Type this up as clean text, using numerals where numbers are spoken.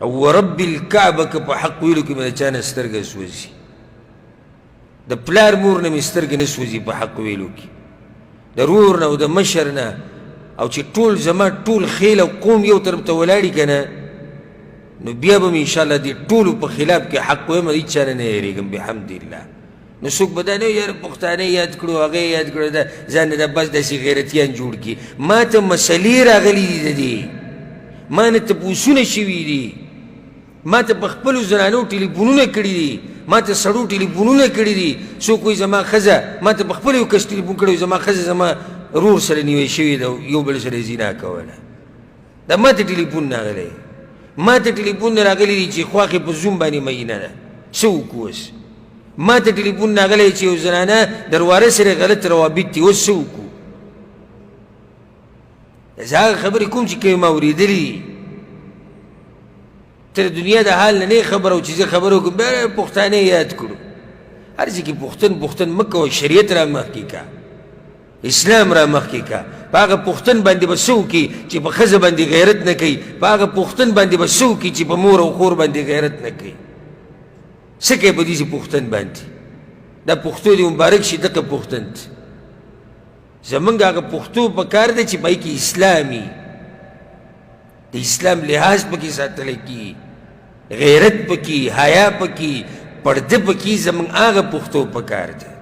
ورب الكعبه که په حق ویلو کې مې د چا نه سترګه سوځي د پلار مور نه مې سترګې نه سوځي په حق ویلو کې د رور نه او د مشر نه او چې ټول زما ټول خیل او قوم یو طرف ته ولاړي که نه نو بیا به مې انشاءالله دې ټولو په خلاف کې حق ویم هیڅ چا نه یېرېږم بحمدالله نو څوک به دا نه یاره پښتانه یاد کړو هغه یاد کړو دا ځان نه بس داسې غیرتیان جوړ کړي ما ته مسلې راغلي دي د دې ما نه تپوسونه شوي دي ما ته په خپلو زنانو ټلیفونونه کړي دي ما ته سړو ټلیفونونه کړي دي څوک وایي زما ښځه ما ته په خپله یو کس ټلیفون کړی زما ښځه زما رور سره نیوی شوې ده یو بل سره زنا کوله دا ما ته ټلیفون راغلی ما ته ټلیفون راغلی دي چې خواښې په زوم باندې مینه ده څه وکړو اوس ما ته ټلیفون راغلی چې یو زنانه درواره سره غلط روابط دي اوس څه وکړو زه هغه خبرې کوم چې کومې ما اورېدلې دي تر دنیا د حال نه نه خبر او چې زه خبر وکړم بیا پښتانه یاد کړو هر ځای کې پښتون مه کوه شریعت را مخکې که اسلام را مخکې که په هغه پښتون باندې به څه وکړي چې په ښځه باندې غیرت نه کوي په هغه پښتون باندې به څه وکړي چې په مور او خور باندې غیرت نه کوي څه کوي په دې پښتون باندې دا پښتو دې مبارک شي دغه پښتون زمونږ هغه پښتو په کار دی چې پای کې اسلامي د اسلام لحاظ پکې ساتلی کي غیرت پکې حیا پکې پرده پکې زمونږ هغه پښتو په کار دی